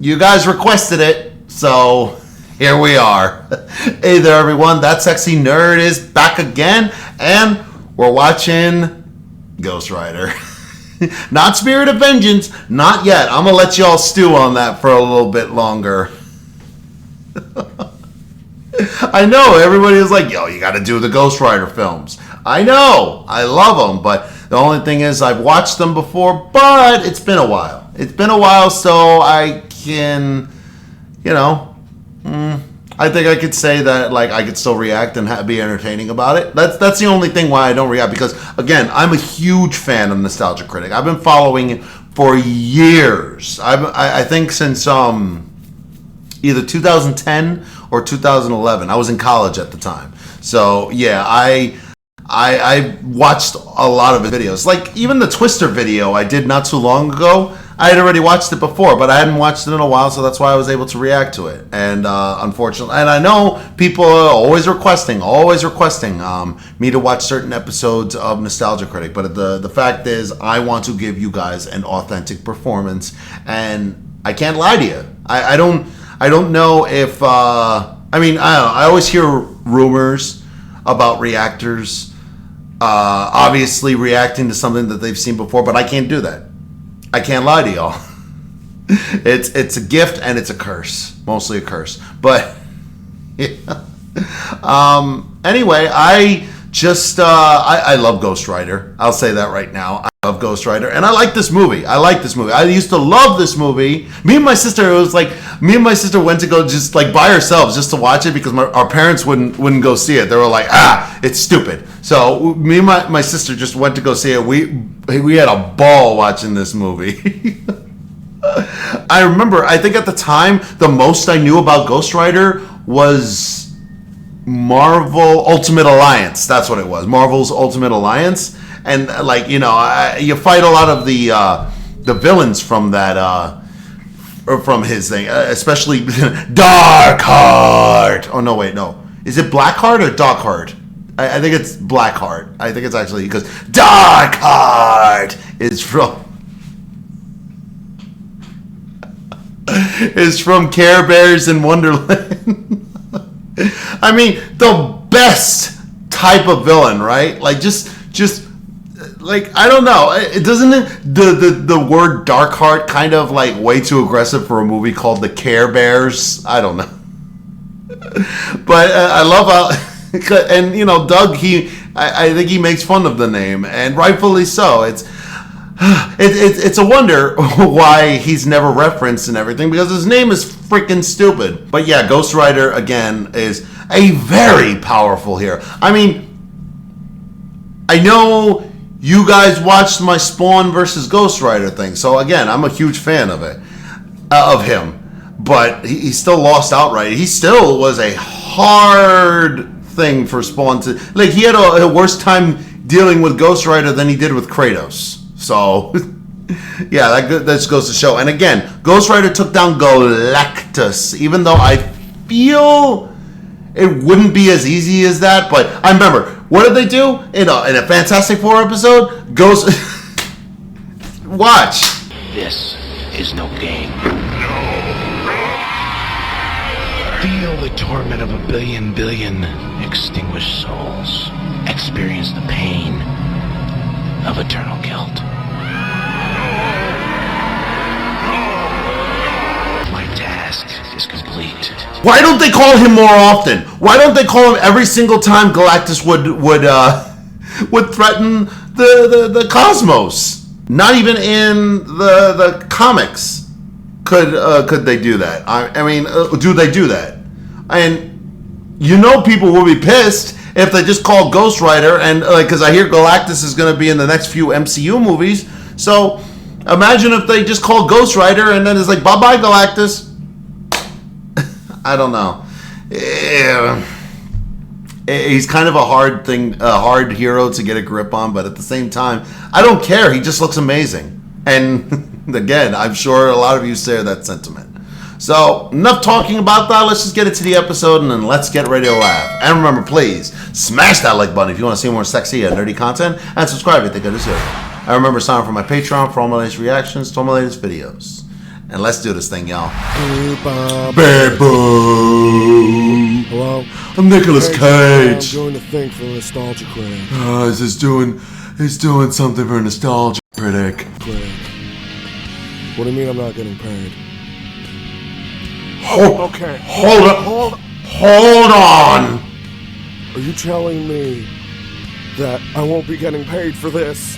You guys requested it, so here we are. Hey there, everyone. That Sexy Nerd is back again, and we're watching Ghostrider. Not Spirit of Vengeance, not yet. I'm going to let y'all stew on that for a little bit longer. I know, everybody is like, yo, you got to do the Ghostrider films. I know, I love them, but the only thing is I've watched them before, but it's been a while. It's been a while, so I can, I think I could say that I could still react and be entertaining about it. That's the only thing why I don't react, because again, I'm a huge fan of Nostalgia Critic. I've been following it for years. I think since either 2010 or 2011. I was in college at the time, so yeah, I watched a lot of his videos. Like even the Twister video I did not too long ago. I had already watched it before, but I hadn't watched it in a while, so that's why I was able to react to it. And unfortunately, and I know people are always requesting me to watch certain episodes of Nostalgia Critic, but the fact is, I want to give you guys an authentic performance, and I can't lie to you. I don't know if I don't know. I always hear rumors about reactors obviously reacting to something that they've seen before, but I can't do that. I can't lie to y'all. It's a gift and it's a curse. Mostly a curse. But yeah. Anyway, I just I love Ghostrider. I'll say that right now. I love Ghostrider, and I like this movie. I used to love this movie. Me and my sister went to go just by ourselves just to watch it because our parents wouldn't go see it. They were like, it's stupid. So me and my sister just went to go see it. We had a ball watching this movie. I remember, I think at the time, the most I knew about Ghostrider was Marvel Ultimate Alliance. That's what it was. Marvel's Ultimate Alliance. And you fight a lot of the villains from that from his thing, especially Darkheart. Oh no, wait, no. Is it Blackheart or Darkheart? I think it's Blackheart. I think it's actually because Darkheart is from Care Bears in Wonderland. I mean, the best type of villain, right? Just I don't know. Doesn't the word Darkheart kind of way too aggressive for a movie called The Care Bears? I don't know. But I love how, and Doug, I think he makes fun of the name, and rightfully so. It's a wonder why he's never referenced and everything, because his name is freaking stupid. But yeah, Ghostrider again is a very powerful hero. I mean, I know you guys watched my Spawn versus Ghostrider thing, so again, I'm a huge fan of it, of him. But he still lost outright. He still was a hard thing for Spawn to he had a worse time dealing with Ghostrider than he did with Kratos. So yeah, that just goes to show. And again, Ghostrider took down Galactus, even though I feel it wouldn't be as easy as that. But I remember, what did they do in a Fantastic Four episode? Watch. This is no game. Feel the torment of a billion extinguished souls. Experience the pain of eternal guilt. My task is complete. Why don't they call him more often? Why don't they call him every single time Galactus would threaten the cosmos? Not even in the comics could they do that. I mean, do they do that? And people will be pissed if they just call Ghostrider, and because I hear Galactus is going to be in the next few MCU movies. So imagine if they just call Ghostrider and then it's like, bye-bye Galactus. I don't know. He's kind of a hard hero to get a grip on, but at the same time, I don't care. He just looks amazing. And again, I'm sure a lot of you share that sentiment. So, enough talking about that. Let's just get into the episode and then let's get ready to laugh. And remember, please, smash that like button if you want to see more sexy and nerdy content, and subscribe if you think it is here. And remember, sign up for my Patreon for all my latest reactions to all my latest videos. And let's do this thing, y'all. Bad Boo! Hello? I'm Nicolas Cage. I'm doing the thing for Nostalgia Critic. He's doing something for Nostalgia Critic. What do you mean I'm not getting paid? Okay. Hold on! Are you telling me that I won't be getting paid for this?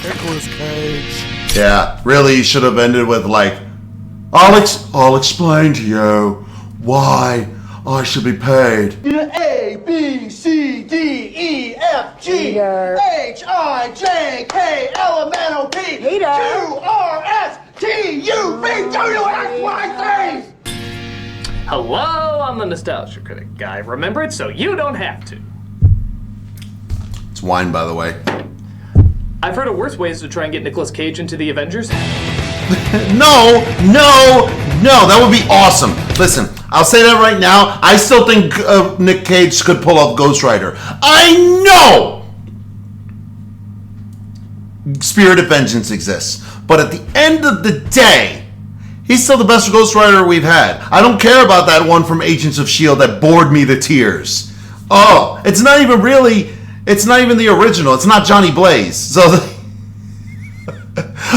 Nicolas Cage. Yeah, really, you should have ended with like, I'll explain to you why I should be paid. A, B, C, D, E, F, G, H, I, J, K, L, M, N, O, P, Q, R, S, T, U, V, W, X, Y, Z. Hello, I'm the Nostalgia Critic. I remember it so you don't have to. It's wine, by the way. I've heard of worse ways to try and get Nicolas Cage into the Avengers. No, that would be awesome. Listen, I'll say that right now. I still think Nick Cage could pull off Ghostrider. I know Spirit of Vengeance exists, but at the end of the day, he's still the best Ghostrider we've had. I don't care about that one from Agents of S.H.I.E.L.D. that bored me to tears. Oh, it's not even the original. It's not Johnny Blaze. So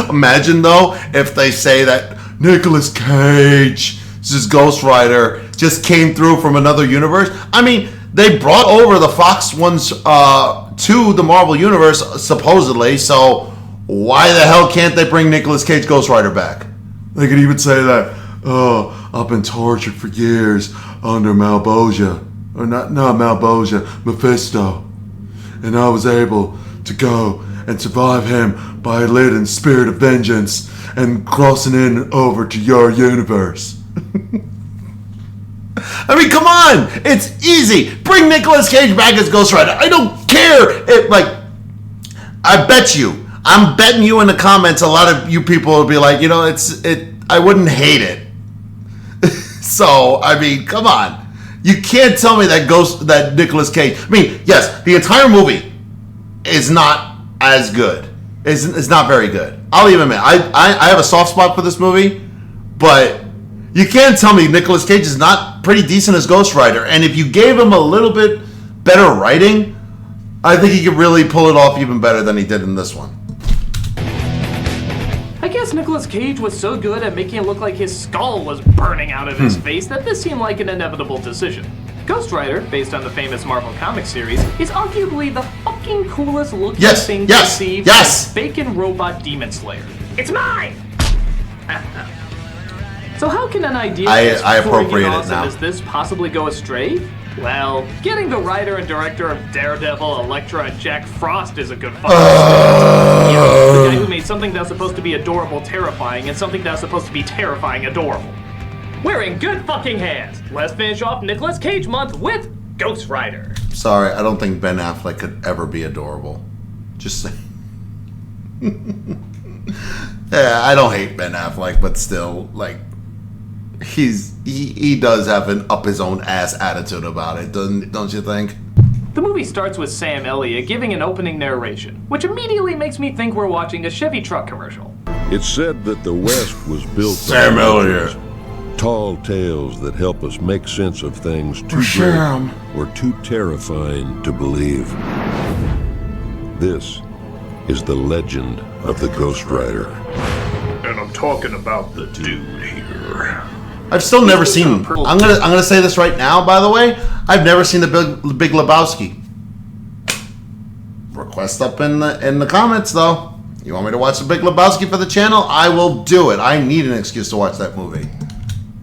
imagine though if they say that Nicolas Cage, this Ghostrider, just came through from another universe. I mean, they brought over the Fox ones to the Marvel universe supposedly. So why the hell can't they bring Nicolas Cage Ghostrider back? They could even say that, oh, I've been tortured for years under Malbosia, or not Malbosia, Mephisto. And I was able to go and survive him by leading Spirit of Vengeance and crossing in over to your universe. I mean, come on! It's easy! Bring Nicolas Cage back as Ghostrider. I don't care! I'm betting you in the comments, a lot of you people will be like, I wouldn't hate it. So, I mean, come on. You can't tell me that Nicolas Cage. I mean, yes, the entire movie is not as good. It's not very good. I'll even admit, I have a soft spot for this movie, but you can't tell me Nicolas Cage is not pretty decent as Ghostrider. And if you gave him a little bit better writing, I think he could really pull it off even better than he did in this one. I guess Nicolas Cage was so good at making it look like his skull was burning out of his face that this seemed like an inevitable decision. Ghostrider, based on the famous Marvel comic series, is arguably the fucking coolest looking thing conceived as bacon robot demon slayer. It's mine! So how can an idea as awesome as this possibly go astray? Well, getting the writer and director of Daredevil, Elektra, and Jack Frost is a good fucking story. The guy who made something that's supposed to be adorable terrifying and something that's supposed to be terrifying adorable. We're in good fucking hands. Let's finish off Nicolas Cage month with Ghostrider. Sorry, I don't think Ben Affleck could ever be adorable. Just saying. Yeah, I don't hate Ben Affleck, but still, like, he does have an up his own ass attitude about it, don't you think? The movie starts with Sam Elliott giving an opening narration, which immediately makes me think we're watching a Chevy truck commercial. It's said that the West was built Sam Elliott. Tall tales that help us make sense of things too great or too terrifying to believe. This is the legend of the Ghostrider. And I'm talking about the dude here. I've still never seen him. I'm gonna say this right now, by the way. I've never seen the Big Lebowski. Request up in the comments though. You want me to watch the Big Lebowski for the channel? I will do it. I need an excuse to watch that movie.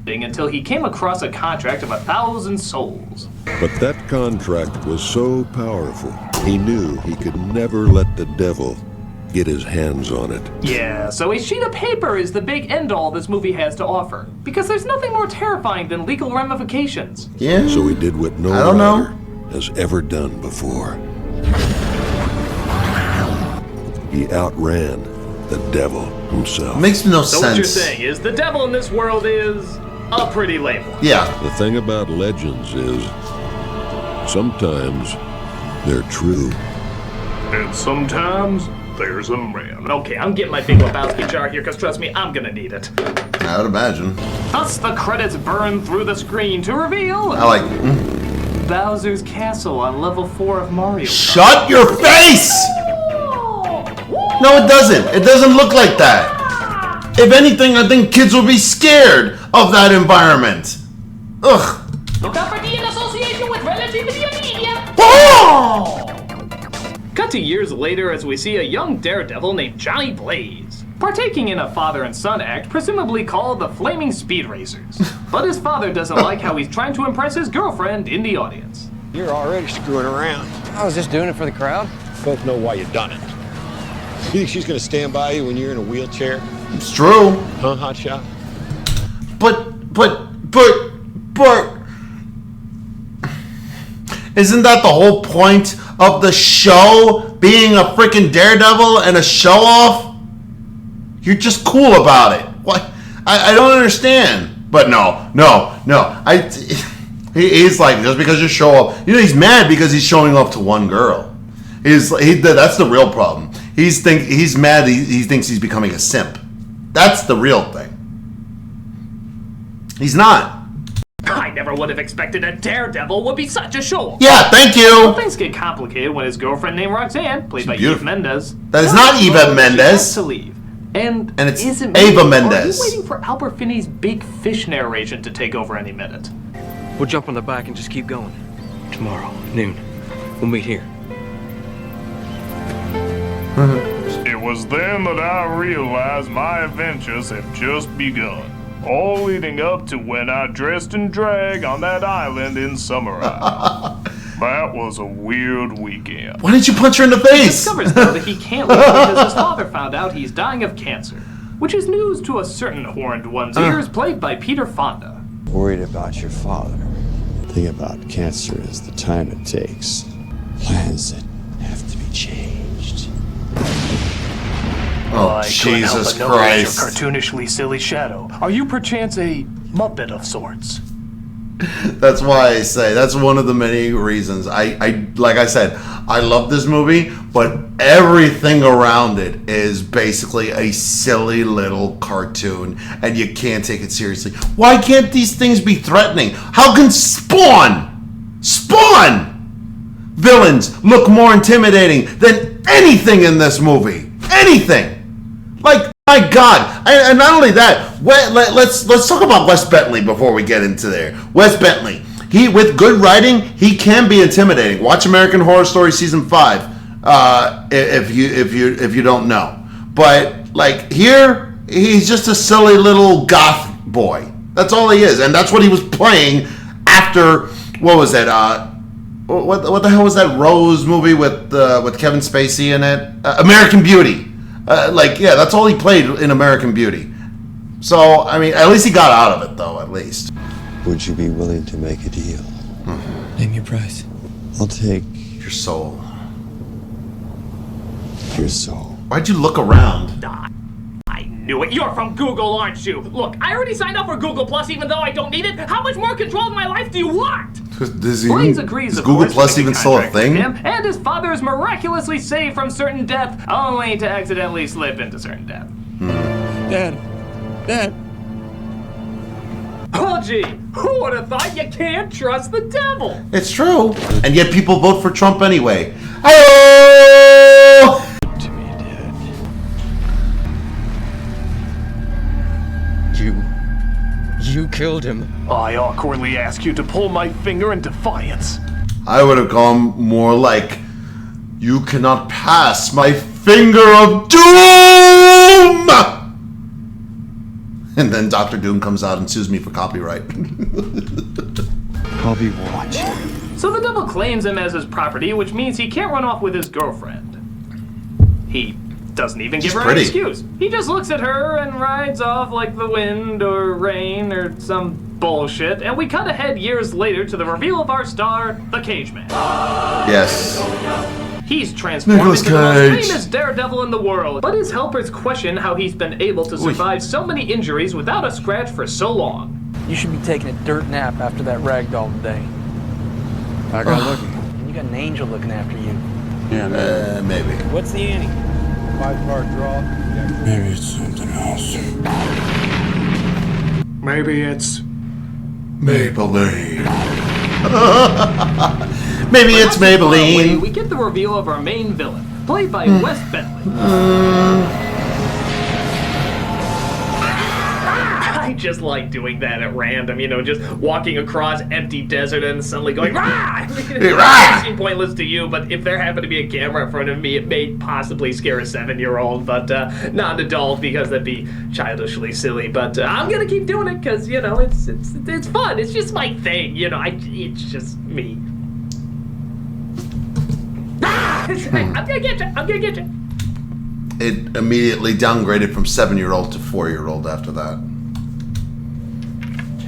Until he came across a contract of 1,000 souls. But that contract was so powerful, he knew he could never let the devil get his hands on it. Yeah, so a sheet of paper is the big end-all this movie has to offer. Because there's nothing more terrifying than legal ramifications. Yeah. So he did what no writer has ever done before. He outran the devil himself. Makes no sense. So what you're saying is the devil in this world is a pretty lame one. Yeah. The thing about legends is sometimes they're true. And sometimes there's a man. Okay, I'm getting my big Lebowski jar here, because trust me, I'm gonna need it. I would imagine. Thus, the credits burn through the screen to reveal I like... Bowser's Castle on level 4 of Mario. Shut your face! No, it doesn't. It doesn't look like that. If anything, I think kids will be scared of that environment. Ugh. Look out for the association with relativity media. Oh! Cut to years later as we see a young daredevil named Johnny Blaze, partaking in a father and son act presumably called the Flaming Speed Racers. But his father doesn't like how he's trying to impress his girlfriend in the audience. You're already screwing around. I was just doing it for the crowd. Folk know why you done it. You think she's gonna stand by you when you're in a wheelchair? It's true. Huh, hotshot? But... Isn't that the whole point of the show? Being a freaking daredevil and a show-off? You're just cool about it. What? I don't understand. But no. He's like, just because you show off... You know, he's mad because he's showing off to one girl. That's the real problem. He's mad he thinks he's becoming a simp. That's the real thing. He's not. I never would have expected a daredevil would be such a show. Yeah, thank you. Well, things get complicated when his girlfriend named Roxanne, played by Eva Mendes. That is not Eva Mendes. Has to leave. And it's isn't Eva Mendes. Are you waiting for Albert Finney's big fish narration to take over any minute? We'll jump on the back and just keep going. Tomorrow, noon. We'll meet here. It was then that I realized my adventures have just begun. All leading up to when I dressed in drag on that island in Summer Isle. That was a weird weekend. Why didn't you punch her in the face? He discovers, though, that he can't leave because his father found out he's dying of cancer, which is news to a certain horned one's ears, played by Peter Fonda. Worried about your father. The thing about cancer is the time it takes. Plans that have to be changed. Oh, Jesus Christ. Your cartoonishly silly shadow. Are you perchance a Muppet of sorts? That's why I say that's one of the many reasons. I like I said, I love this movie, but everything around it is basically a silly little cartoon, and you can't take it seriously. Why can't these things be threatening? How can Spawn villains look more intimidating than anything in this movie? Anything! Like, my God! And not only that, let's talk about Wes Bentley before we get into there. Wes Bentley, he with good writing, he can be intimidating. Watch American Horror Story season 5, if you don't know. But like here, he's just a silly little goth boy. That's all he is, and that's what he was playing after. What was that? What the hell was that Rose movie with Kevin Spacey in it? American Beauty. That's all he played in American Beauty. So, I mean, at least he got out of it, though, at least. Would you be willing to make a deal? Name your price. I'll take Your soul. your soul. Why'd you look around? I knew it. You're from Google, aren't you? Look, I already signed up for Google Plus, even though I don't need it. How much more control of my life do you want? Blaze agrees. Is Google Plus even still a thing? And his father is miraculously saved from certain death, only to accidentally slip into certain death. Dad. Oh, gee, who would have thought you can't trust the devil? It's true. And yet people vote for Trump anyway. Hi-oh! To me, Dad. You killed him. I awkwardly ask you to pull my finger in defiance. I would have gone more like, you cannot pass my finger of doom! And then Dr. Doom comes out and sues me for copyright. I'll be watching. So the devil claims him as his property, which means he can't run off with his girlfriend. He doesn't even give her an excuse. He just looks at her and rides off like the wind or rain or some bullshit, and we cut ahead years later to the reveal of our star, the Cage Man. Yes. He's transformed Nicolas into the most Cage. famous daredevil in the world, but his helpers question how he's been able to survive so many injuries without a scratch for so long. You should be taking a dirt nap after that ragdoll today. I got lucky. You got an angel looking after you. Yeah, maybe. What's the ante? 5-part draw. Maybe it's something else. Maybe it's Maybelline. Maybe it's Maybelline. We get the reveal of our main villain, played by Wes Bentley. I just like doing that at random, you know, just walking across empty desert and suddenly going, rah! It might seem pointless to you, but if there happened to be a camera in front of me, it may possibly scare a 7-year-old, but not an adult because that'd be childishly silly. But I'm gonna keep doing it because, you know, it's fun. It's just my thing, you know. It's just me. I'm gonna get you. I'm gonna get you. It immediately downgraded from 7-year-old to 4-year-old after that.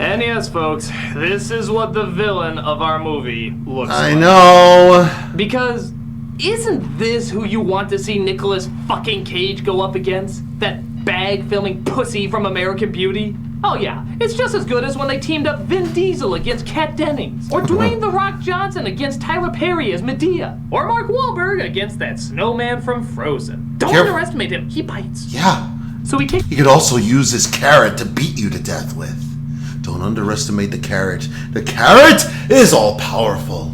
And yes, folks, this is what the villain of our movie looks like. I know. Because isn't this who you want to see Nicolas fucking Cage go up against? That bag-filming pussy from American Beauty? Oh yeah, it's just as good as when they teamed up Vin Diesel against Kat Dennings, or Dwayne "The Rock" Johnson against Tyler Perry as Medea, or Mark Wahlberg against that snowman from Frozen. Don't underestimate him, he bites. Yeah. So he could also use his carrot to beat you to death with. Don't underestimate the carrot. The carrot is all powerful.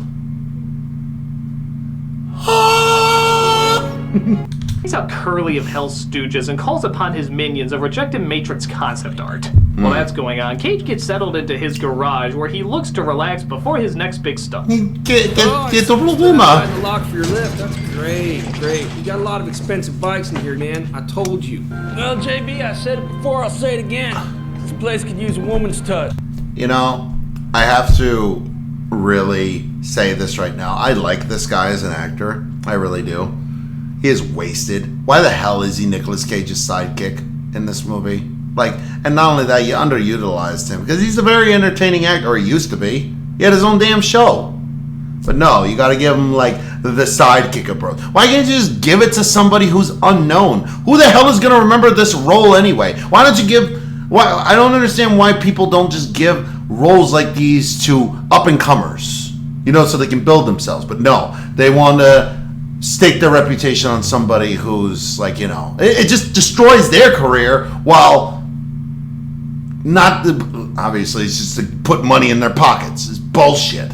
He's out Curly of Hell's Stooges and calls upon his minions of rejected Matrix concept art. While that's going on, Cage gets settled into his garage where he looks to relax before his next big stunt. Get the lock for your lift. That's great. You got a lot of expensive bikes in here, man. I told you. Well, JB, I said it before, I'll say it again. This place could use a woman's touch. You know, I have to really say this right now. I like this guy as an actor. I really do. He is wasted. Why the hell is he Nicolas Cage's sidekick in this movie? Like, and not only that, you underutilized him because he's a very entertaining actor, or he used to be. He had his own damn show. But no, you got to give him like the sidekick approach. Why can't you just give it to somebody who's unknown? Who the hell is going to remember this role anyway? Why don't you give? Why I don't understand why people don't just give roles like these to up and comers, you know, so they can build themselves. But no, they want to stake their reputation on somebody who's like, you know, it just destroys their career while not obviously it's just to put money in their pockets. It's bullshit.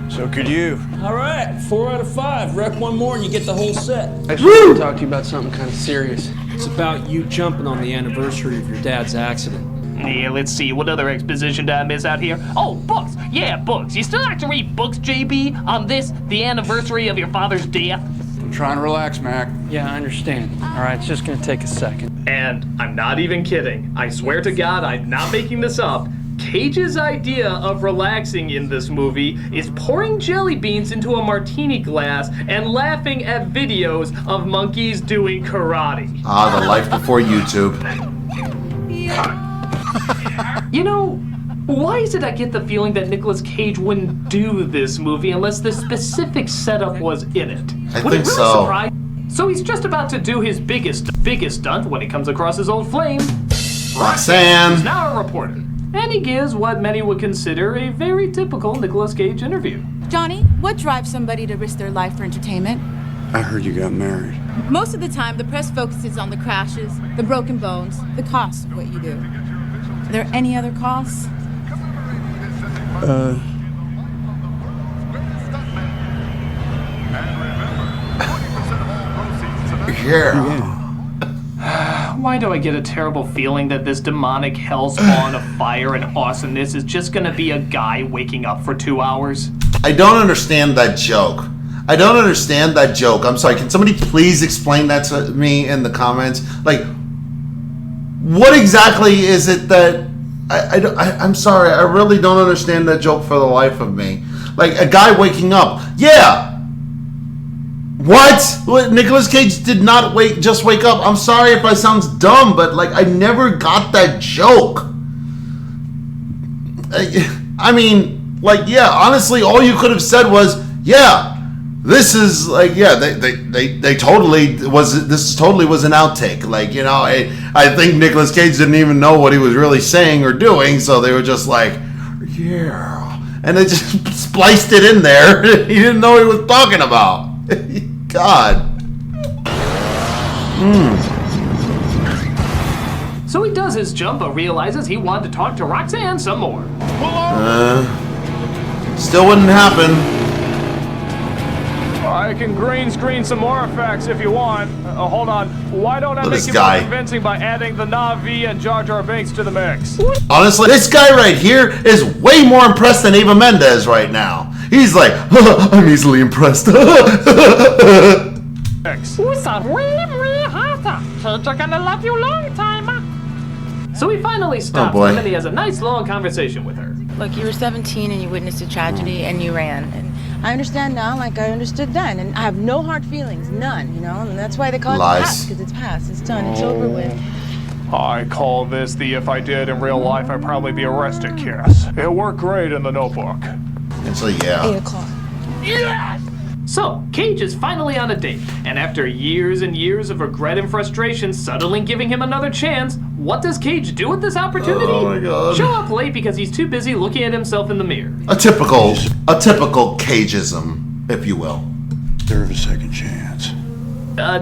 So could you. All right, 4 out of 5. Wreck one more and you get the whole set. I just want to talk to you about something kind of serious. It's about you jumping on the anniversary of your dad's accident. Yeah, let's see. What other exposition did I miss out here? Oh, books. Yeah, books. You still like to read books, JB, on this, the anniversary of your father's death? I'm trying to relax, Mac. Yeah, I understand. All right, it's just going to take a second. And I'm not even kidding. I swear to God, I'm not making this up. Cage's idea of relaxing in this movie is pouring jelly beans into a martini glass and laughing at videos of monkeys doing karate. Ah, the life before YouTube. You know, why is it I get the feeling that Nicolas Cage wouldn't do this movie unless the specific setup was in it? I think so. So he's just about to do his biggest stunt when he comes across his old flame, Roxanne, who's now a reporter. And he gives what many would consider a very typical Nicolas Cage interview. Johnny, what drives somebody to risk their life for entertainment? I heard you got married. Most of the time, the press focuses on the crashes, the broken bones, the cost of what you do. Are there any other costs? Yeah. Why do I get a terrible feeling that this demonic hellspawn of fire and awesomeness is just gonna be a guy waking up for 2 hours? I don't understand that joke. I'm sorry, can somebody please explain that to me in the comments? Like, what exactly is it that... I'm sorry, I really don't understand that joke for the life of me. Like, a guy waking up. Yeah! What? Nicolas Cage did not just wake up. I'm sorry if I sound dumb, but like I never got that joke. I mean, like, yeah, honestly, all you could have said was, yeah, this is like, yeah, they totally was, this totally was an outtake. Like, you know, I think Nicolas Cage didn't even know what he was really saying or doing, so they were just like, yeah. and they just spliced it in there. He didn't know what he was talking about. God. So he does his jump, but realizes he wanted to talk to Roxanne some more. Still wouldn't happen. I can green screen some more effects if you want. Hold on. Why don't I make you more convincing by adding the Na'vi and Jar Jar Binks to the mix? Honestly, this guy right here is way more impressed than Eva Mendes right now. He's like, I'm easily impressed. So he finally stops him and he has a nice long conversation with her. Look, you were 17 and you witnessed a tragedy and you ran. And I understand now like I understood then. And I have no hard feelings, none, you know? And that's why they call it past, because it's past, it's done, it's over with. I call this the if I did in real life I'd probably be arrested kiss. It worked great in the Notebook. And so, yeah. 8 o'clock. Yes! So, Cage is finally on a date, and after years and years of regret and frustration suddenly giving him another chance, what does Cage do with this opportunity? Oh my God. Show up late because he's too busy looking at himself in the mirror. A typical Cageism, if you will. Deserve a second chance.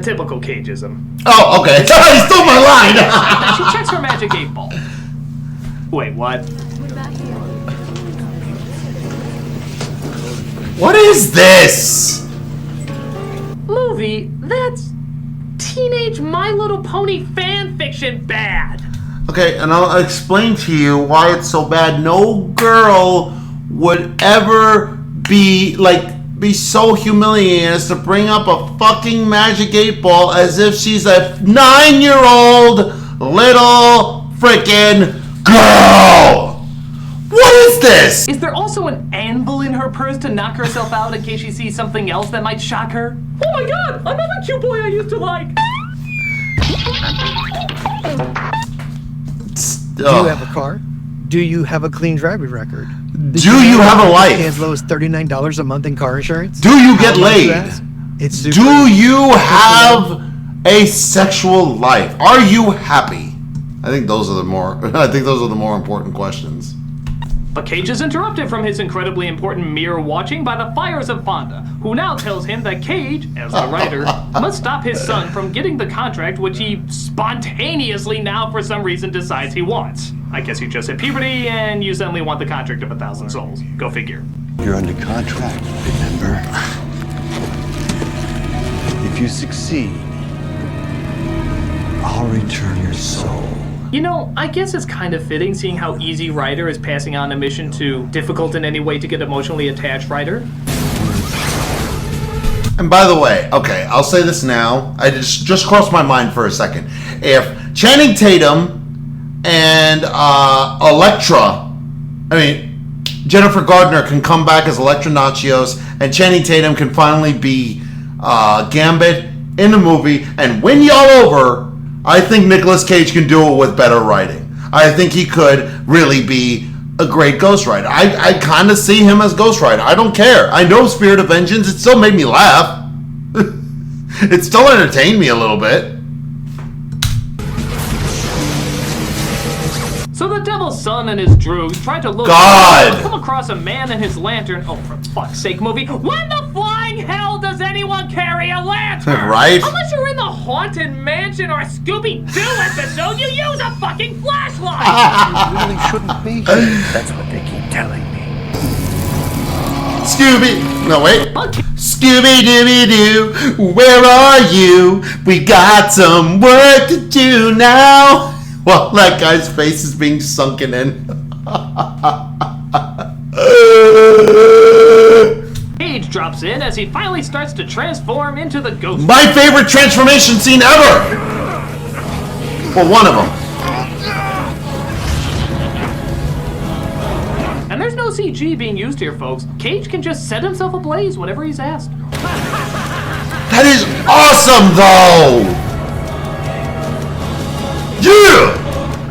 Typical Cageism. Oh, okay. He stole my line! She checks her magic 8-ball. Wait, what? What is this? Movie that's teenage My Little Pony fan fiction bad. Okay, and I'll explain to you why it's so bad. No girl would ever be so humiliating as to bring up a fucking magic 8-ball as if she's a 9-year-old little freaking girl. What is this? Is there also an anvil in her purse to knock herself out in case she sees something else that might shock her? Oh my God! Another cute boy I used to like! Do you have a car? Do you have a clean driving record? Do you have a life? As low as $39 a month in car insurance? Do you get laid? It's Do you have a sexual life? Are you happy? I think those are the more important questions. But Cage is interrupted from his incredibly important mirror watching by the fires of Fonda, who now tells him that Cage, as the writer, must stop his son from getting the contract which he spontaneously now for some reason decides he wants. I guess you just hit puberty and you suddenly want the contract of 1,000 souls. Go figure. You're under contract, remember? If you succeed, I'll return your soul. You know, I guess it's kind of fitting seeing how easy Ryder is passing on a mission to difficult in any way to get emotionally attached Ryder. And by the way, okay, I'll say this now. I just crossed my mind for a second. If Channing Tatum and Jennifer Gardner can come back as Elektra Nachios, and Channing Tatum can finally be Gambit in the movie and win y'all over, I think Nicolas Cage can do it with better writing. I think he could really be a great Ghostrider. I kind of see him as Ghostrider. I don't care. I know Spirit of Vengeance. It still made me laugh. It still entertained me a little bit. So the Devil's Son and his droogs try to look come across a man and his lantern. Oh, for fuck's sake, movie. When the flying hell does anyone carry a lantern? Right? Unless you're in the Haunted Mansion or a Scooby-Doo episode, you use a fucking flashlight! You really shouldn't be. That's what they keep telling me. Scooby-Dooby-Doo, where are you? We got some work to do now. Well, that guy's face is being sunken in. Cage drops in as he finally starts to transform into the ghost. My favorite transformation scene ever! Well, one of them. And there's no CG being used here, folks. Cage can just set himself ablaze whenever he's asked. That is awesome, though! Yeah!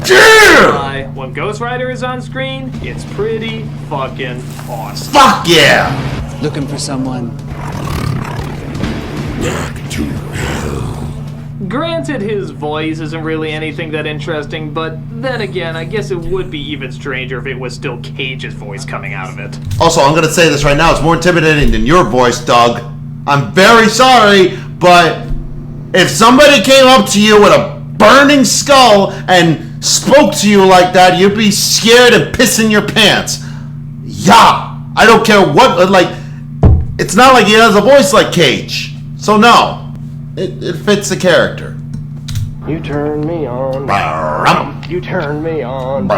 Yeah! When Ghostrider is on screen, it's pretty fucking awesome. Fuck yeah! Looking for someone. Back to hell. Granted, his voice isn't really anything that interesting, but then again, I guess it would be even stranger if it was still Cage's voice coming out of it. Also, I'm going to say this right now, it's more intimidating than your voice, Doug. I'm very sorry, but if somebody came up to you with a burning skull and spoke to you like that, you'd be scared and pissing your pants. Yeah, I don't care what, like, it's not like he has a voice like Cage. So no. It fits the character. You turn me on. You turn me on.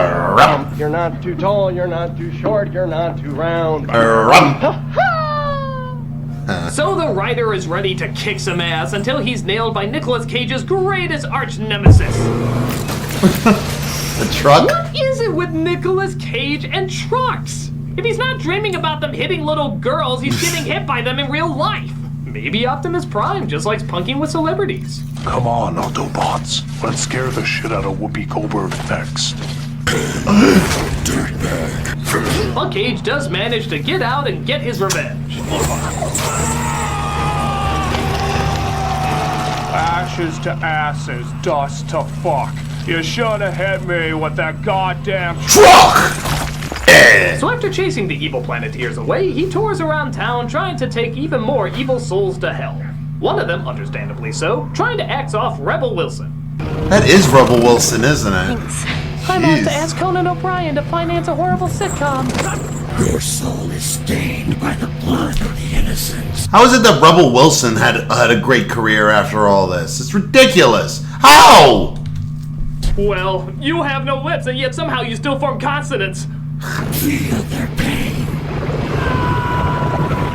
You're not too tall, you're not too short, you're not too round. So the writer is ready to kick some ass until he's nailed by Nicolas Cage's greatest arch nemesis. The truck? What is it with Nicolas Cage and trucks? If he's not dreaming about them hitting little girls, he's getting hit by them in real life. Maybe Optimus Prime just likes punking with celebrities. Come on, Autobots. Let's scare the shit out of Whoopi Goldberg next. But Cage does manage to get out and get his revenge. Ashes to asses, dust to fuck. You should have hit me with that goddamn truck! So after chasing the evil Planeteers away, he tours around town trying to take even more evil souls to hell. One of them, understandably so, trying to axe off Rebel Wilson. That is Rebel Wilson, isn't it? Thanks. I'm off to ask Conan O'Brien to finance a horrible sitcom. Your soul is stained by the blood of the innocent. How is it that Rebel Wilson had a great career after all this? It's ridiculous. How? Well, you have no lips and yet somehow you still form consonants. Feel their pain.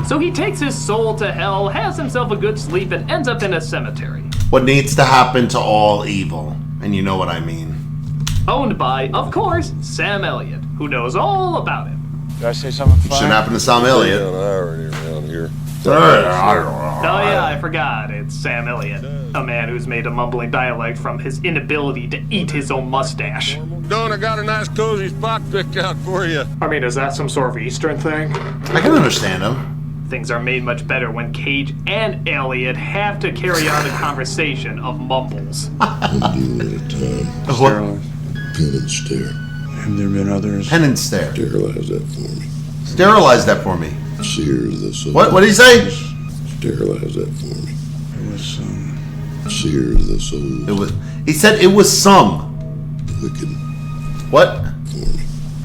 So he takes his soul to hell, has himself a good sleep, and ends up in a cemetery. What needs to happen to all evil, and you know what I mean. Owned by, of course, Sam Elliott, who knows all about it. Did I say something fine? Shouldn't happen to Sam Elliott. Around here. Oh yeah, I forgot. It's Sam Elliott, a man who's made a mumbling dialect from his inability to eat his own mustache. Don, I got a nice cozy spot picked out for you. I mean, is that some sort of Eastern thing? I can understand him. Things are made much better when Cage and Elliott have to carry on a conversation of mumbles. One deal at a time. What? Pen and stare. Have there been others? Pen and stare. Sterilize that for me. Sterilize that for me. Sears the soul. What did he say? Sterilize that for me. It was some. Sears the soul. It was. He said it was some. Wicked. What? For me.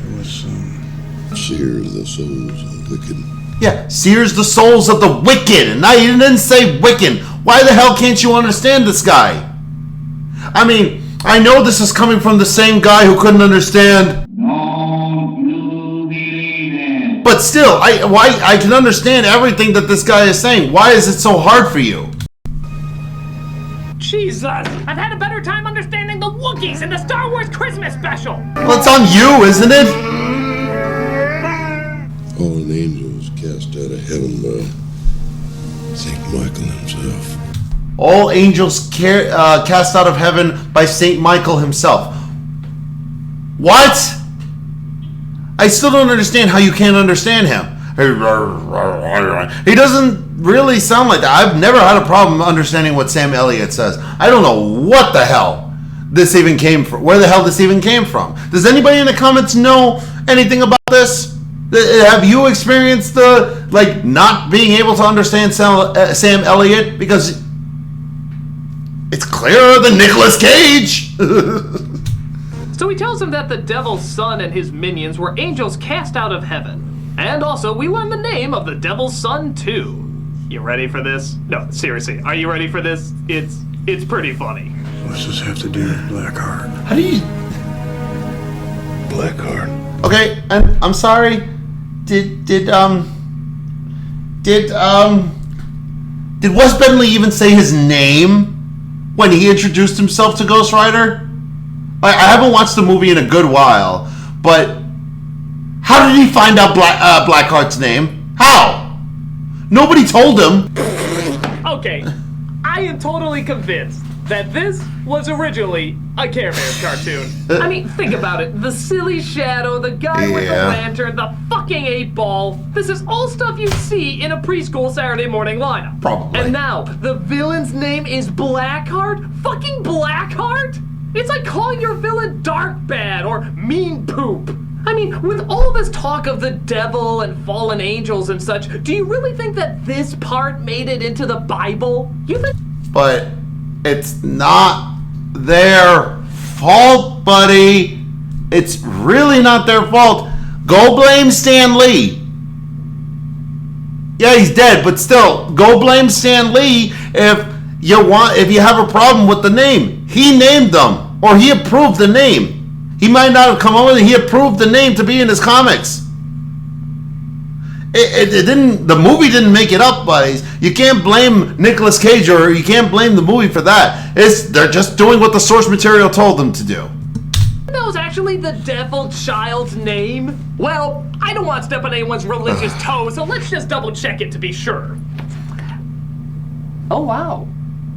It was some. Sears the souls of the wicked. Yeah, sears the souls of the wicked. And now he didn't say wicked. Why the hell can't you understand this guy? I mean, I know this is coming from the same guy who couldn't understand. But still, I can understand everything that this guy is saying. Why is it so hard for you? Jesus, I've had a better time understanding the Wookiees in the Star Wars Christmas special. Well, it's on you, isn't it? Fallen angels cast out of heaven by St. Michael himself. All angels cast out of heaven by St. Michael himself. What? I still don't understand how you can't understand him. He doesn't really sound like that. I've never had a problem understanding what Sam Elliott says. I don't know what the hell this even came from. Where the hell this even came from? Does anybody in the comments know anything about this? Have you experienced the, like, not being able to understand Sam Elliott? Because it's clearer than Nicolas Cage. So he tells him that the Devil's Son and his minions were angels cast out of heaven. And also, we learn the name of the Devil's Son, too. You ready for this? No, seriously, are you ready for this? It's pretty funny. What's this have to do with Blackheart? How do you... Blackheart. Okay, and I'm sorry. Did Wes Bentley even say his name when he introduced himself to Ghostrider? I haven't watched the movie in a good while, but how did he find out Blackheart's name? How? Nobody told him. Okay, I am totally convinced that this was originally a Care Bears cartoon. I mean, think about it. The silly shadow, the guy with the lantern, the fucking 8-ball. This is all stuff you'd see in a preschool Saturday morning lineup. Probably. And now, the villain's name is Blackheart? Fucking Blackheart? It's like calling your villain Darkbad or Mean Poop. I mean, with all this talk of the devil and fallen angels and such, do you really think that this part made it into the Bible? You think? But it's not their fault, buddy. It's really not their fault. Go blame Stan Lee. Yeah, he's dead, but still, go blame Stan Lee if you have a problem with the name. He named them, or he approved the name. He might not have come up with it. He approved the name to be in his comics. It didn't. The movie didn't make it up, buddies. You can't blame Nicolas Cage or you can't blame the movie for that. They're just doing what the source material told them to do. That was actually the devil child's name? Well, I don't want to step on anyone's religious toes, so let's just double check it to be sure. Oh wow,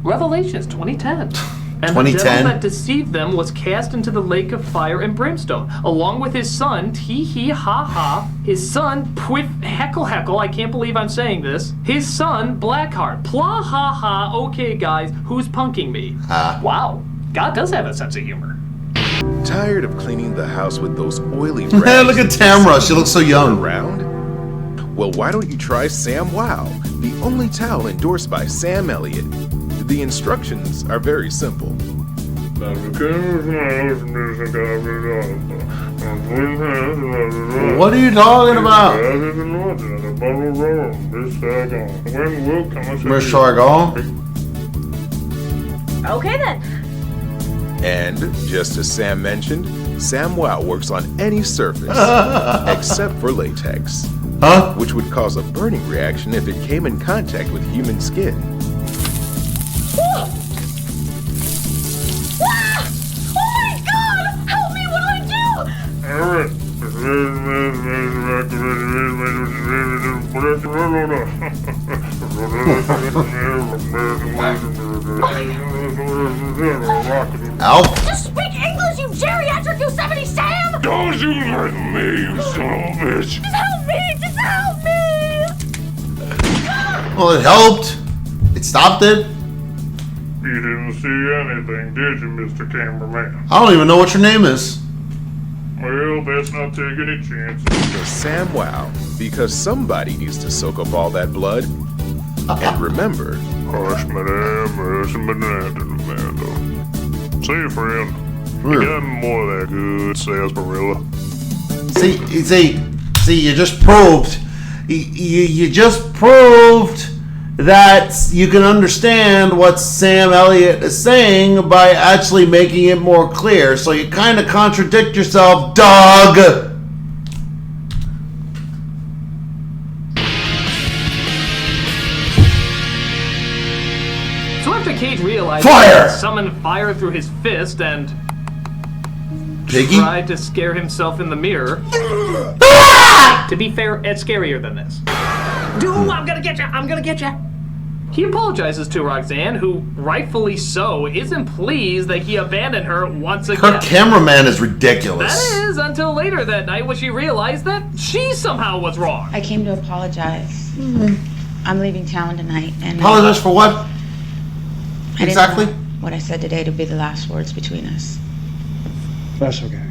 Revelations 2010. And the devil that deceived them was cast into the lake of fire and brimstone, along with his son, Tee-hee-ha-ha, his son, Pwif-heckle-heckle, I can't believe I'm saying this, his son, Blackheart, Plah-ha-ha, okay guys, who's punking me? Wow, God does have a sense of humor. Tired of cleaning the house with those oily rags? Look at Tamra, she looks so young. Around? Well, why don't you try Sam Wow, the only towel endorsed by Sam Elliott. The instructions are very simple. What are you talking about? Miss Chargon? Okay then. And, just as Sam mentioned, Sam Wow works on any surface, except for latex. Which would cause a burning reaction if it came in contact with human skin. Ah! Oh my God! Help me! What do I do? Alf? Just speak English, you geriatric Yosemite Sam! Don't you let me, you son of a bitch! Just help me! Just help me! Well, it helped. It stopped it. You didn't see anything, did you, Mr. Cameraman? I don't even know what your name is. Well, let's not take any chances. For Sam Wow, because somebody needs to soak up all that blood. And remember... Hush, madame, hush, madame. See, friend, you got more of that good sarsaparilla. See, you just proved... You just proved that you can understand what Sam Elliott is saying by actually making it more clear. So you kind of contradict yourself, dog. So after Cage realized Fire! he summoned fire through his fist and Piggy? tried to scare himself in the mirror. To be fair, it's scarier than this. Dude, I'm gonna get ya! I'm gonna get ya! He apologizes to Roxanne, who, rightfully so, isn't pleased that he abandoned her once again. Her cameraman is ridiculous. That is, until later that night when she realized that she somehow was wrong. I came to apologize. I'm leaving town tonight, and Apologize for what? I Exactly? didn't want what I said today to be the last words between us. That's okay.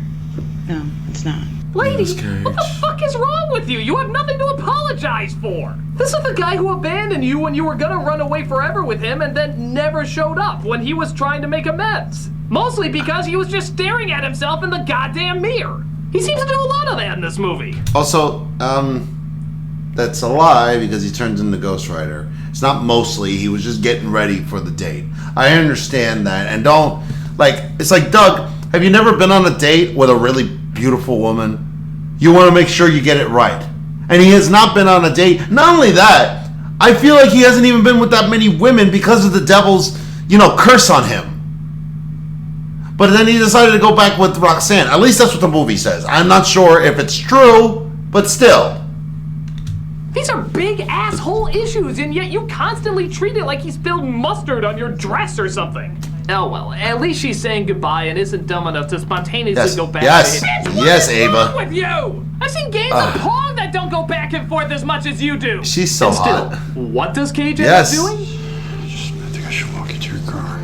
No, it's not. Lady, what the fuck is wrong with you? You have nothing to apologize for. This is the guy who abandoned you when you were gonna run away forever with him and then never showed up when he was trying to make amends. Mostly because he was just staring at himself in the goddamn mirror. He seems to do a lot of that in this movie. Also, that's a lie because he turns into Ghostrider. It's not mostly, he was just getting ready for the date. I understand that, and don't, it's like, Doug, have you never been on a date with a really beautiful woman? You want to make sure you get it right. And he has not been on a date. Not only that, I feel like he hasn't even been with that many women because of the devil's, curse on him. But then he decided to go back with Roxanne. At least that's what the movie says. I'm not sure if it's true, but still. These are big asshole issues, and yet you constantly treat it like he spilled mustard on your dress or something. Oh well, at least she's saying goodbye and isn't dumb enough to spontaneously go back yes. to him. Yes, Ava. What's wrong with you? I've seen games of Pong that don't go back and forth as much as you do. She's so hot. What does Cage end up doing? I think I should walk into your car.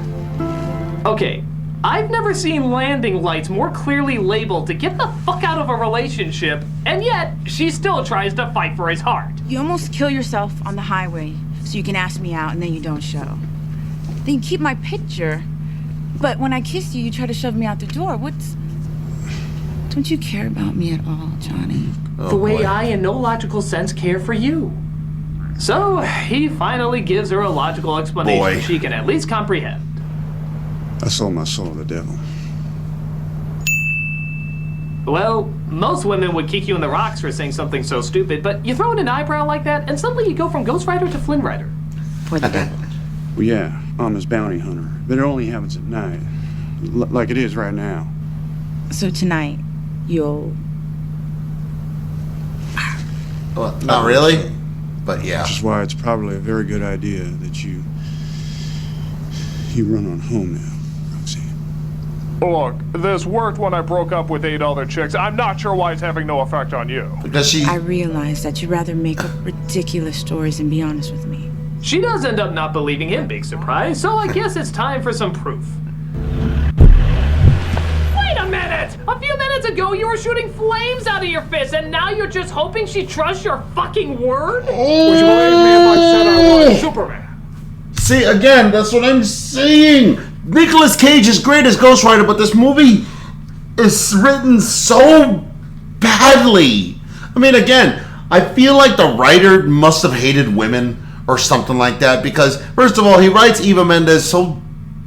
Okay, I've never seen landing lights more clearly labeled to get the fuck out of a relationship, and yet she still tries to fight for his heart. You almost kill yourself on the highway so you can ask me out and then you don't show. Then you keep my picture, but when I kiss you, you try to shove me out the door. Don't you care about me at all, Johnny? The way I, in no logical sense, care for you. So, he finally gives her a logical explanation she can at least comprehend. I sold my soul to the devil. Well, most women would kick you in the rocks for saying something so stupid, but you throw in an eyebrow like that, and suddenly you go from Ghostrider to Flynn Rider. For the devil. Well, yeah, I'm his bounty hunter, but it only happens at night, like it is right now. So tonight, you'll... Well, not really, but yeah. Which is why it's probably a very good idea that you run on home now. Look, this worked when I broke up with 8 other chicks. I'm not sure why it's having no effect on you. Because I realize that you'd rather make up ridiculous stories than be honest with me. She does end up not believing him, big surprise, so I guess it's time for some proof. Wait a minute! A few minutes ago you were shooting flames out of your fist, and now you're just hoping she trusts your fucking word? Would you believe me if I said I was Superman? See, again, that's what I'm saying. Nicolas Cage is great as Ghostrider, but this movie is written so badly. I mean, again, I feel like the writer must have hated women or something like that, because, first of all, he writes Eva Mendes so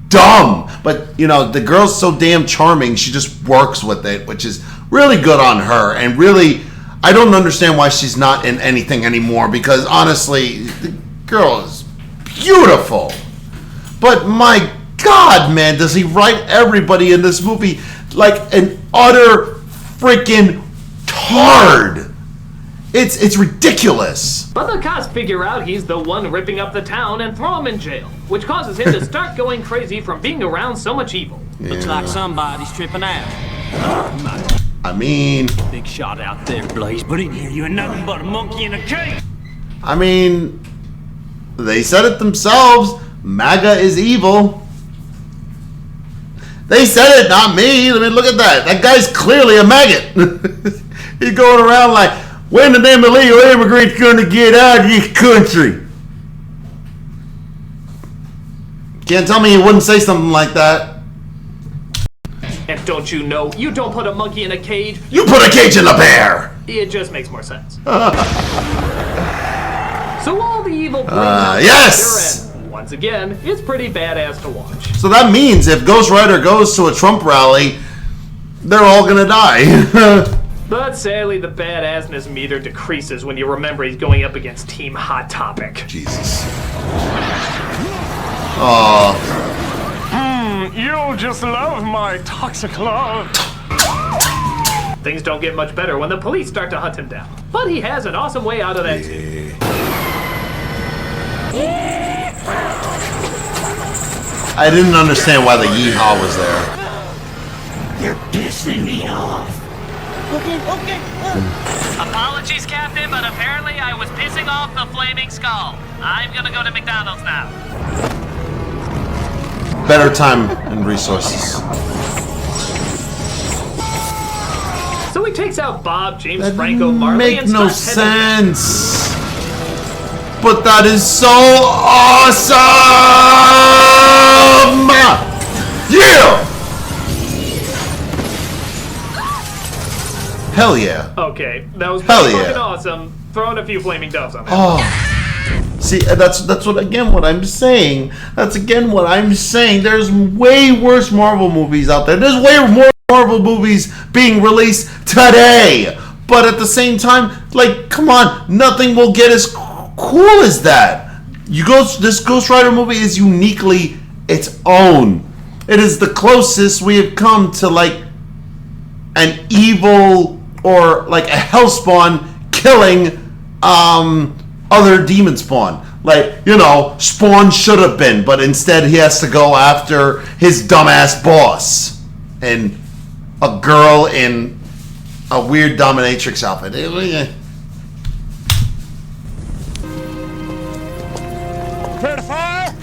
dumb, but, you know, the girl's so damn charming, she just works with it, which is really good on her, and really, I don't understand why she's not in anything anymore, because, honestly, the girl is beautiful. But my God, man, does he write everybody in this movie like an utter freaking tard. It's ridiculous. But the cops figure out he's the one ripping up the town and throw him in jail, which causes him to start going crazy from being around so much evil. Yeah. Looks like somebody's tripping out. I mean... Big shot out there, Blaze, but in here you ain't nothing but a monkey in a cage. I mean, they said it themselves. MAGA is evil. They said it, not me. I mean, look at that. That guy's clearly a maggot. He's going around like, when the damn illegal immigrants gonna get out of this country? Can't tell me he wouldn't say something like that. And don't you know, you don't put a monkey in a cage. You put a cage in a bear! It just makes more sense. So all the evil brings yes! And once again, it's pretty badass to watch. So that means if Ghostrider goes to a Trump rally, they're all gonna die. But sadly, the badassness meter decreases when you remember he's going up against Team Hot Topic. Jesus. Oh. You'll just love my toxic love. Things don't get much better when the police start to hunt him down. But he has an awesome way out of that too. I didn't understand why the yeehaw was there. You're pissing me off. Okay. Apologies, Captain, but apparently I was pissing off the flaming skull. I'm gonna go to McDonald's now. Better time and resources. So he takes out Bob, James Franco, Marley, and no starts heading sense. But that is so awesome! Yeah! Hell yeah. Okay, that was Hell pretty yeah. fucking awesome. Throwing a few flaming doves on that. Oh. See, that's what I'm saying. That's again what I'm saying. There's way worse Marvel movies out there. There's way more Marvel movies being released today. But at the same time, like, come on, nothing will get as cool as that. This Ghostrider movie is uniquely its own. It is the closest we have come to like an evil or like a hellspawn killing other demon spawn. like, you know, Spawn should have been, but instead he has to go after his dumbass boss and a girl in a weird dominatrix outfit. Prepare to fire!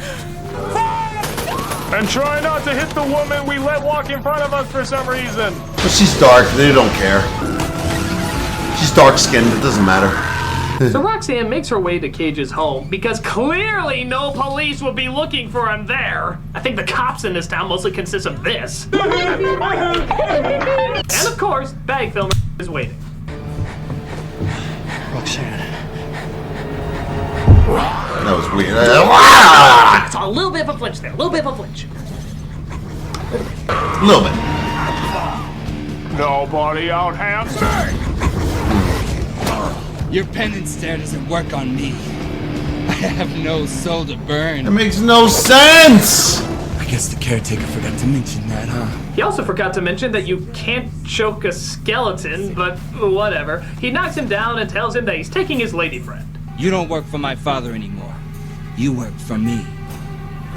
And try not to hit the woman we let walk in front of us for some reason. But she's dark. They don't care. She's dark-skinned. It doesn't matter. So Roxanne makes her way to Cage's home because clearly no police would be looking for him there. I think the cops in this town mostly consist of this. And of course, Bag Filmer is waiting. Roxanne. That was weird. So a little bit of a flinch there. A little bit of a flinch. A little bit. Nobody out half me. Your penance stare doesn't work on me. I have no soul to burn. It makes no sense! I guess the caretaker forgot to mention that, huh? He also forgot to mention that you can't choke a skeleton, but whatever. He knocks him down and tells him that he's taking his lady friend. You don't work for my father anymore. You work for me.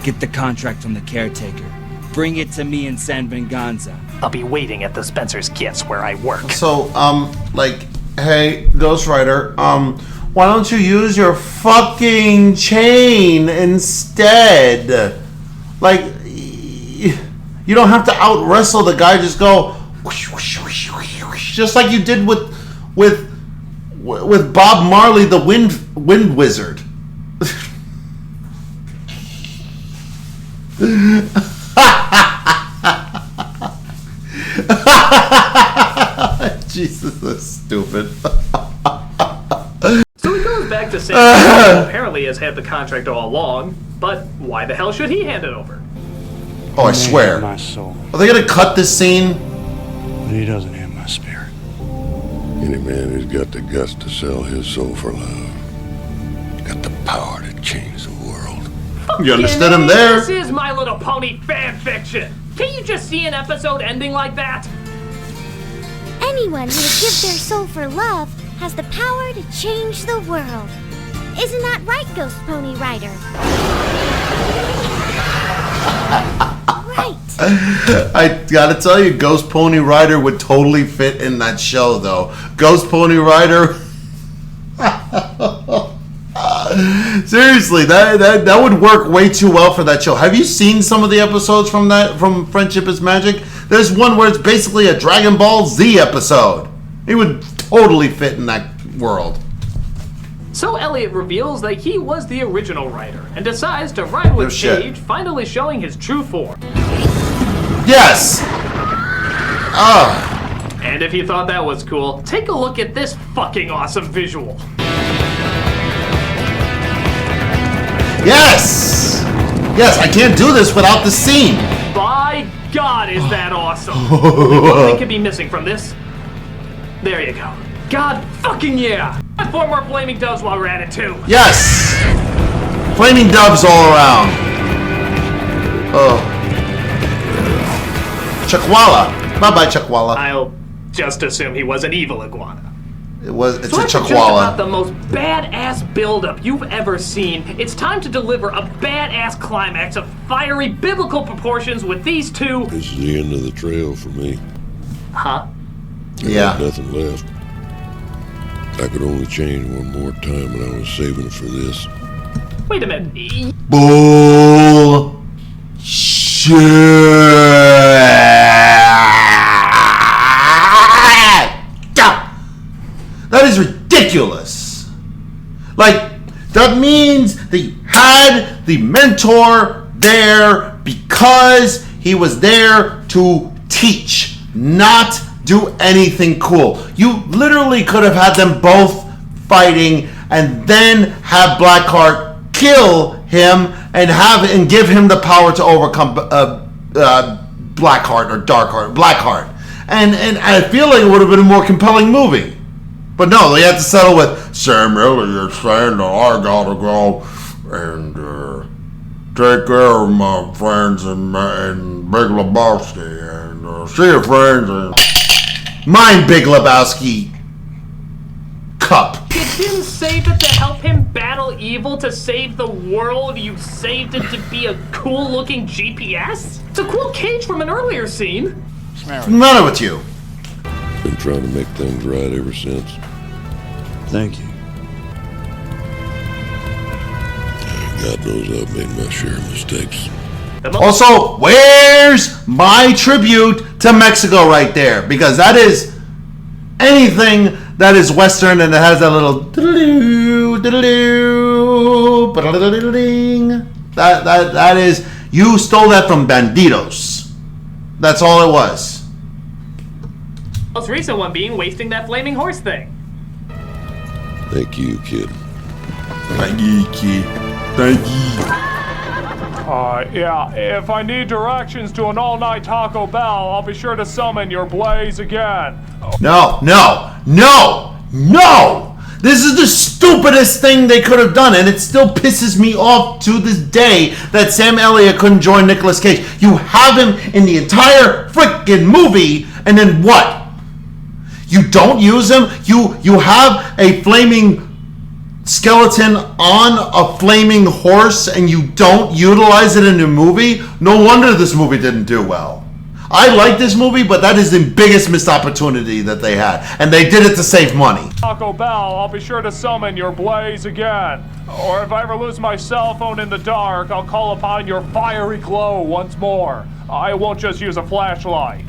Get the contract from the caretaker. Bring it to me in San Venganza. I'll be waiting at the Spencer's Gifts where I work. So, like, hey, Ghostrider, why don't you use your fucking chain instead? Like, you don't have to out-wrestle the guy, just go whoosh, whoosh, whoosh, whoosh, whoosh, just like you did with Bob Marley, the wind wizard. Jesus, that's stupid. So he goes back to Sam, who apparently has had the contract all along, but why the hell should he hand it over? Oh, I swear. My soul. Are they gonna cut this scene? But he doesn't have my spirit. Any man who's got the guts to sell his soul for love got the power to change the world. You understood him there. This is My Little Pony fan fiction. Can't you just see an episode ending like that? Anyone who would give their soul for love has the power to change the world. Isn't that right, Ghost Pony Rider? Right. I gotta tell you, Ghost Pony Rider would totally fit in that show, though. Ghost Pony Rider. Seriously, that would work way too well for that show. Have you seen some of the episodes from Friendship is Magic? There's one where it's basically a Dragon Ball Z episode. It would totally fit in that world. So Elliot reveals that he was the original writer and decides to ride with Cage, finally showing his true form. Yes! And if you thought that was cool, take a look at this fucking awesome visual. Yes! Yes, I can't do this without the scene. By God, is that awesome. Only one thing could be missing from this. There you go. God fucking yeah! 4 more flaming doves while we're at it too. Yes! Flaming doves all around. Oh. Chuckwalla. Bye-bye, Chuckwalla. I'll just assume he was an evil iguana. It's so a after just Chuckwalla. about the most badass buildup you've ever seen, it's time to deliver a badass climax of fiery biblical proportions with these two. This is the end of the trail for me. Huh? Yeah. There's nothing left. I could only change one more time, and I was saving it for this. Wait a minute. Bull. That is ridiculous. Like, that means that you had the mentor there because he was there to teach, not do anything cool. You literally could have had them both fighting and then have Blackheart kill him and give him the power to overcome Blackheart or Darkheart, Blackheart. And I feel like it would have been a more compelling movie. But no, they had to settle with Sam Elliott saying that I gotta go and take care of my friends and Big Lebowski and see your friends and mine Big Lebowski cup. It's didn't save it to help him battle evil to save the world. You saved it to be a cool-looking GPS? It's a cool cage from an earlier scene. What's the matter with you? Been trying to make things right ever since. Thank you. God knows I've made my share of mistakes. Also, where's my tribute to Mexico right there? Because that is anything that is Western and it has that little that is, you stole that from Bandidos. That's all it was. Most recent one being wasting that flaming horse thing. Thank you, kid. Thank you, kid. Thank you. Yeah, if I need directions to an all-night Taco Bell, I'll be sure to summon your blaze again. No. This is the stupidest thing they could have done, and it still pisses me off to this day that Sam Elliott couldn't join Nicolas Cage. You have him in the entire freaking movie, and then what? You don't use him? You have a flaming skeleton on a flaming horse and you don't utilize it in the movie? No wonder this movie didn't do well. I like this movie, but that is the biggest missed opportunity that they had, and they did it to save money. Taco Bell, I'll be sure to summon your blaze again. Or if I ever lose my cell phone in the dark, I'll call upon your fiery glow once more. I won't just use a flashlight.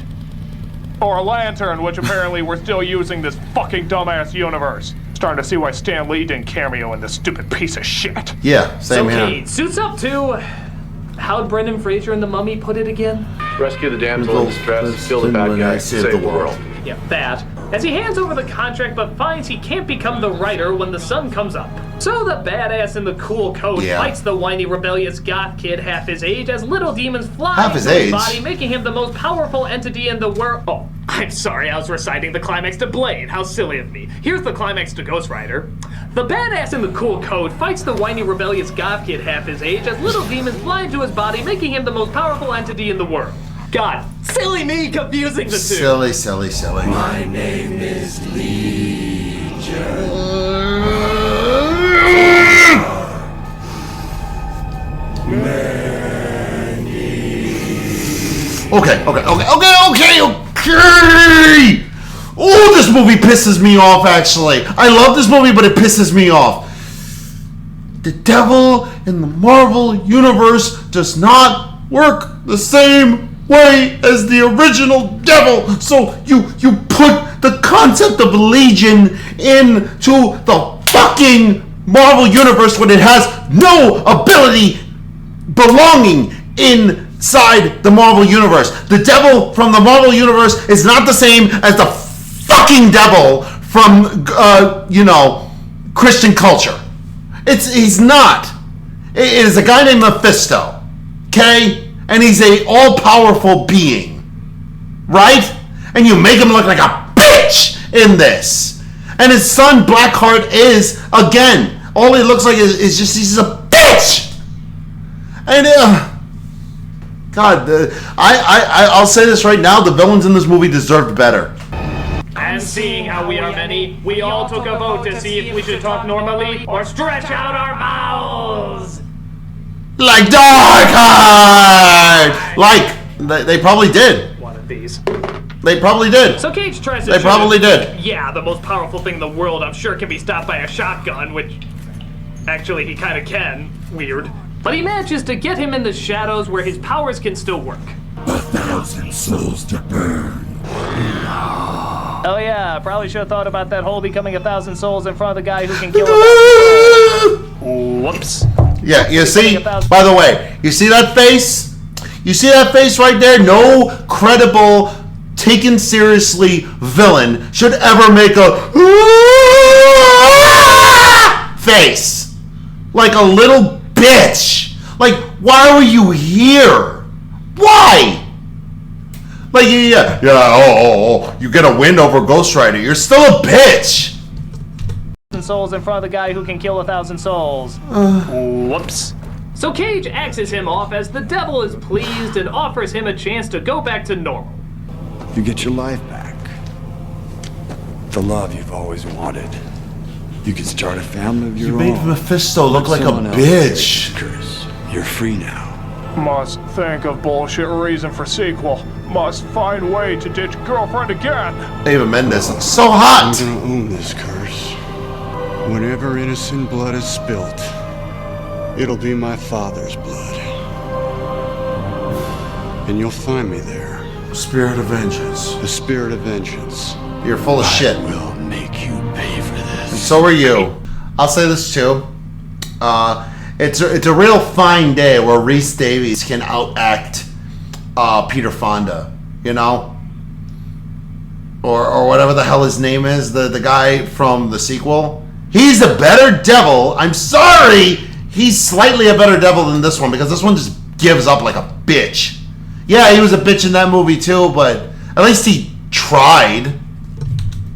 Or a lantern, which apparently we're still using this fucking dumbass universe. Starting to see why Stan Lee didn't cameo in this stupid piece of shit. Yeah, same here. Okay, suits up to... How'd Brendan Fraser in The Mummy put it again? Rescue the damsel in distress, kill the bad guy, save the world. Yeah, that. As he hands over the contract but finds he can't become the writer when the sun comes up. So the badass in the cool coat fights the whiny rebellious goth kid half his age as little demons fly into his body, making him the most powerful entity in the world. Oh, I'm sorry, I was reciting the climax to Blade. How silly of me. Here's the climax to Ghostrider. The badass in the cool coat fights the whiny rebellious goth kid half his age as little demons fly into his body, making him the most powerful entity in the world. God, silly me confusing the two. Silly. My name is Legion. Okay. Oh, this movie pisses me off, actually. I love this movie, but it pisses me off. The devil in the Marvel Universe does not work the same way as the original devil. So you put the concept of Legion into the fucking Marvel Universe when it has no ability belonging inside the Marvel Universe. The devil from the Marvel Universe is not the same as the fucking devil from Christian culture. He's not. It is a guy named Mephisto, okay? And he's a all-powerful being, right? And you make him look like a bitch in this. And his son Blackheart is, again, all he looks like is just he's a bitch. And I'll say this right now: the villains in this movie deserved better. And seeing how we are many, we all took a vote to see if we should talk normally or stretch out our mouths. Like Darkheart! Like, they probably did. One of these. They probably did. So Cage tries to... They probably did. Yeah, the most powerful thing in the world, I'm sure, can be stopped by a shotgun, which... Actually, he kind of can. Weird. But he manages to get him in the shadows where his powers can still work. 1,000 souls to burn. Oh yeah, probably should have thought about that whole becoming 1,000 souls in front of the guy who can kill 1,000 souls. Whoops. Yeah, you see, by the way, you see that face? You see that face right there? No credible, taken seriously villain should ever make a face. Like a little bitch. Like, why were you here? Why? Like, you get a win over Ghostrider. You're still a bitch. Souls in front of the guy who can kill 1,000 souls. Whoops. So Cage axes him off as the devil is pleased and offers him a chance to go back to normal. You get your life back. The love you've always wanted. You can start a family of your You own. made Mephisto look like a bitch. Curse. You're free now. Must think of bullshit reason for sequel. Must find way to ditch girlfriend again. Eva Mendes looks so hot. I'm gonna own this curse. Whenever innocent blood is spilt, it'll be my father's blood. And you'll find me there. Spirit of vengeance. The spirit of vengeance. You're full of shit. I will make you pay for this. And so are you. I'll say this too. It's a real fine day where Rhys Davies can outact Peter Fonda, you know? Or whatever the hell his name is, the guy from the sequel. He's a better devil. I'm sorry. He's slightly a better devil than this one because this one just gives up like a bitch. Yeah, he was a bitch in that movie too, but at least he tried.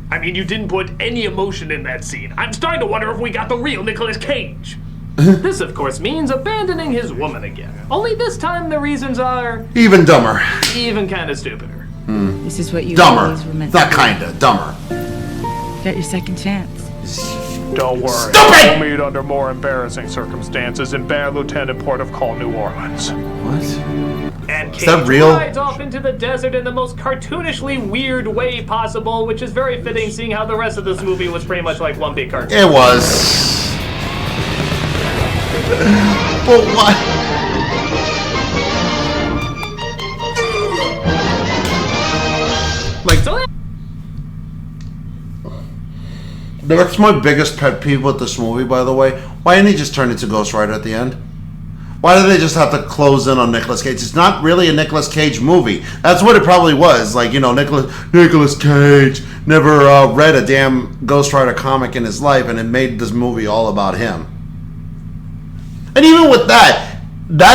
I mean, you didn't put any emotion in that scene. I'm starting to wonder if we got the real Nicolas Cage. This, of course, means abandoning his woman again. Only this time the reasons are... even dumber. Even kind of stupider. This is what you dumber. always were meant to Not do. kinda. Dumber. Got your second chance. Don't worry. Stupid! We'll meet under more embarrassing circumstances in Bad Lieutenant Port of Call, New Orleans. What? And Cage that real? rides off into the desert in the most cartoonishly weird way possible, which is very fitting seeing how the rest of this movie was pretty much like one big cartoon. It was. But what? Like, so That's my biggest pet peeve with this movie, by the way. Why didn't he just turn into Ghostrider at the end? Why did they just have to close in on Nicolas Cage? It's not really a Nicolas Cage movie. That's what it probably was. Like, you know, Nicolas Cage never read a damn Ghostrider comic in his life, and it made this movie all about him. And even with that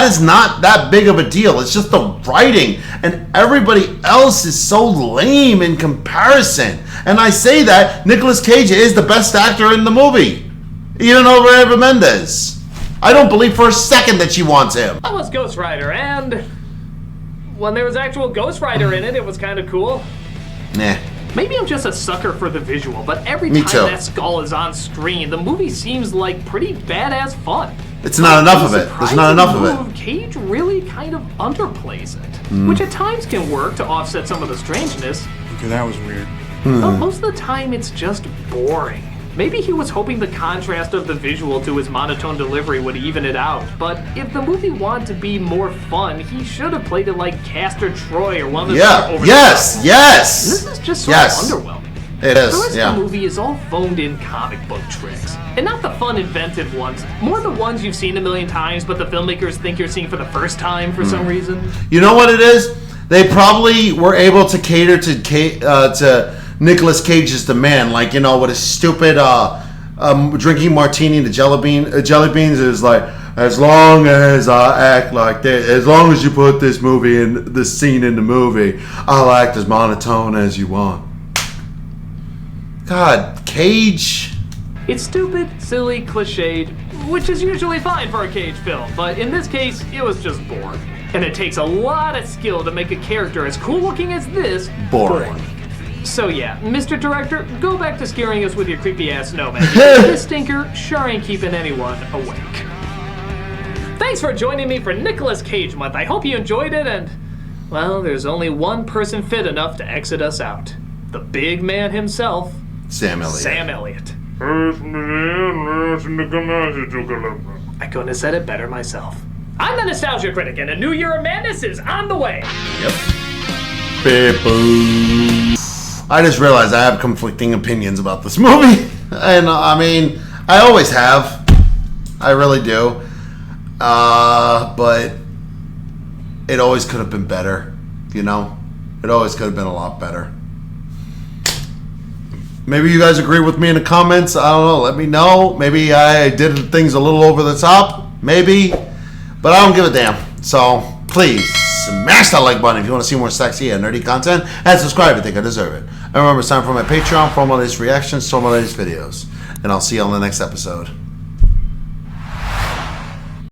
is not that big of a deal. It's just the writing, and everybody else is so lame in comparison. And I say that Nicolas Cage is the best actor in the movie, even over Eva Mendes. I don't believe for a second that she wants him. that was Ghostrider, and when there was actual Ghostrider in it, it was kind of cool. Nah. Maybe I'm just a sucker for the visual, but every Me time too. that skull is on screen, the movie seems like pretty badass fun. It's not enough of it. There's not enough of it. Cage really kind of underplays it, Mm. which at times can work to offset some of the strangeness. Okay, that was weird. But most of the time, it's just boring. Maybe he was hoping the contrast of the visual to his monotone delivery would even it out, but if the movie wanted to be more fun, he should have played it like Castor Troy or one of the other Yes. This is just sort of underwhelming. It is, The rest yeah. of the movie is all phoned in comic book tricks. And not the fun, inventive ones. More the ones you've seen a million times, but the filmmakers think you're seeing for the first time for some reason. You know what it is? They probably were able to cater to Nicolas Cage's demand, like, you know, with his stupid drinking martini to jelly beans is like, as long as I act like this, as long as you put this scene in the movie, I'll act as monotone as you want. God, Cage. It's stupid, silly, cliched, which is usually fine for a Cage film, but in this case, it was just boring. And it takes a lot of skill to make a character as cool looking as this Boring. So yeah, Mr. Director, go back to scaring us with your creepy ass snowman. This stinker sure ain't keeping anyone awake. Thanks for joining me for Nicolas Cage Month. I hope you enjoyed it, and, well, there's only one person fit enough to exit us out. The big man himself, Sam Elliott. Sam Elliott. I couldn't have said it better myself. I'm the Nostalgia Critic, and a New Year of Madness is on the way. Yep. I just realized I have conflicting opinions about this movie. And, I mean, I always have. I really do. But it always could have been better, you know? It always could have been a lot better. Maybe you guys agree with me in the comments. I don't know. Let me know. Maybe I did things a little over the top. Maybe. But I don't give a damn. So, please, smash that like button if you want to see more sexy and nerdy content. And subscribe if you think I deserve it. And remember, it's time for my Patreon for all my latest reactions to all my latest videos. And I'll see you on the next episode.